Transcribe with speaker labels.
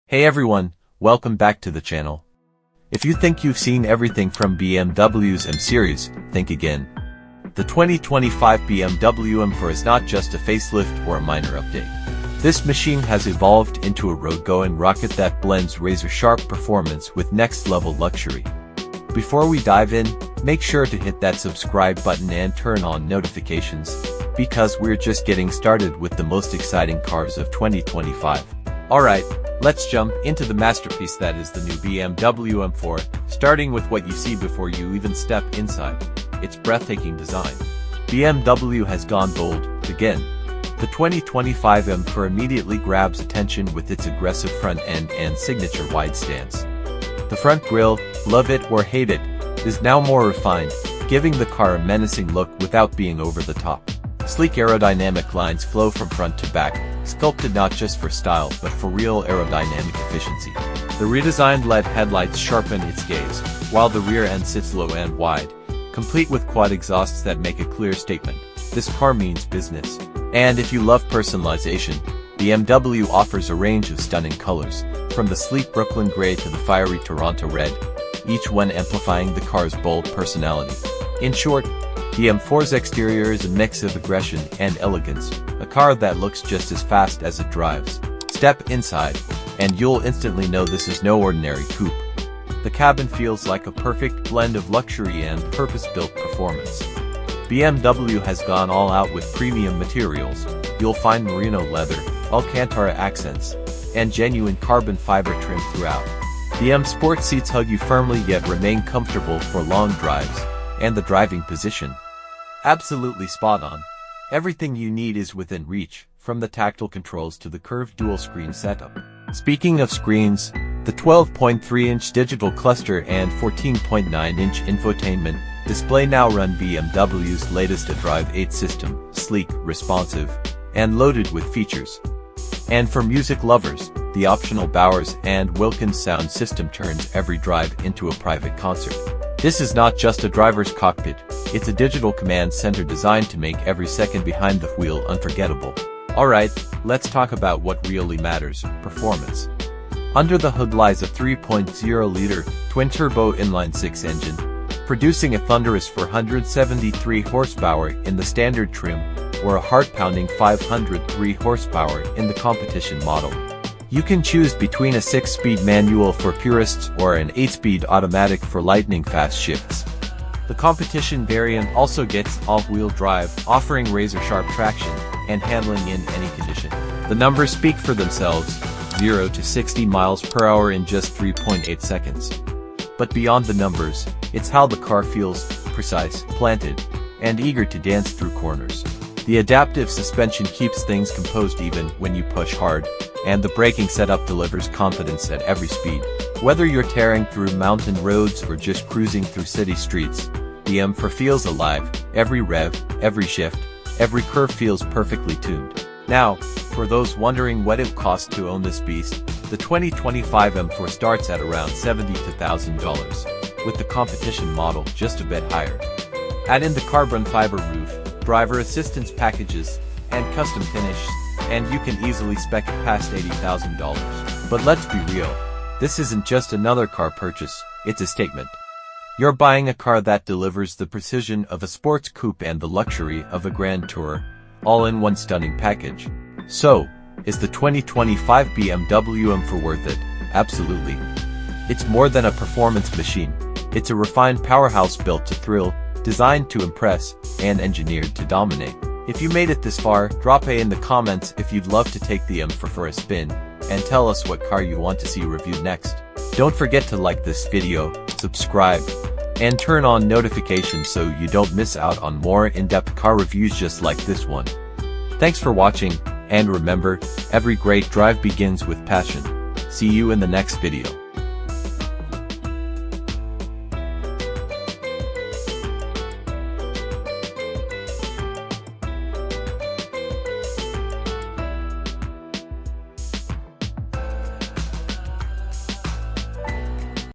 Speaker 1: Hey everyone, welcome back to the channel. If you think you've seen everything from BMW's M series, think again. The 2025 BMW M4 is not just a facelift or a minor update. This machine has evolved into a road-going rocket that blends razor-sharp performance with next-level luxury. Before we dive in, make sure to hit that subscribe button and turn on notifications, because we're just getting started with the most exciting cars of 2025. Alright, let's jump into the masterpiece that is the new BMW M4, starting with what you see before you even step inside. Its breathtaking design. BMW has gone bold, again. The 2025 M4 immediately grabs attention with its aggressive front end and signature wide stance. The front grille, love it or hate it, is now more refined, giving the car a menacing look without being over the top. Sleek aerodynamic lines flow from front to back, sculpted not just for style but for real aerodynamic efficiency. The redesigned LED headlights sharpen its gaze, while the rear end sits low and wide, complete with quad exhausts that make a clear statement. This car means business. And if you love personalization, BMW offers a range of stunning colors, from the sleek Brooklyn Gray to the fiery Toronto Red, each one amplifying the car's bold personality. In short, the M4's exterior is a mix of aggression and elegance, a car that looks just as fast as it drives. Step inside, and you'll instantly know this is no ordinary coupe. The cabin feels like a perfect blend of luxury and purpose-built performance. BMW has gone all out with premium materials. You'll find merino leather, Alcantara accents, and genuine carbon fiber trim throughout. The M Sport seats hug you firmly yet remain comfortable for long drives, and the driving position. Absolutely spot on. Everything you need is within reach, from the tactile controls to the curved dual-screen setup. Speaking of screens, the 12.3-inch digital cluster and 14.9-inch infotainment display now run BMW's latest iDrive 8 system, sleek, responsive, and loaded with features. And for music lovers, the optional Bowers and Wilkins sound system turns every drive into a private concert. This is not just a driver's cockpit, it's a digital command center designed to make every second behind the wheel unforgettable. Alright, let's talk about what really matters, performance. Under the hood lies a 3.0-liter, twin-turbo inline-six engine, producing a thunderous 473 horsepower in the standard trim, or a heart-pounding 503 horsepower in the competition model. You can choose between a 6-speed manual for purists or an 8-speed automatic for lightning-fast shifts. The competition variant also gets all-wheel drive, offering razor-sharp traction and handling in any condition. The numbers speak for themselves, 0 to 60 miles per hour in just 3.8 seconds. But beyond the numbers, it's how the car feels, precise, planted, and eager to dance through corners. The adaptive suspension keeps things composed even when you push hard, and the braking setup delivers confidence at every speed. Whether you're tearing through mountain roads or just cruising through city streets, the M4 feels alive. Every rev, every shift, every curve feels perfectly tuned. Now, for those wondering what it costs to own this beast, the 2025 M4 starts at around $70,000 to $1,000, with the competition model just a bit higher. Add in the carbon fiber roof, driver assistance packages, and custom finishes, and you can easily spec it past $80,000. But let's be real, this isn't just another car purchase, it's a statement. You're buying a car that delivers the precision of a sports coupe and the luxury of a grand tour, all in one stunning package. So, is the 2025 BMW M4 worth it? Absolutely. It's more than a performance machine. It's a refined powerhouse built to thrill, designed to impress, and engineered to dominate. If you made it this far, drop a in the comments if you'd love to take the M4 for a spin, and tell us what car you want to see reviewed next. Don't forget to like this video, subscribe, and turn on notifications so you don't miss out on more in-depth car reviews just like this one. Thanks for watching, and remember, every great drive begins with passion. See you in the next video.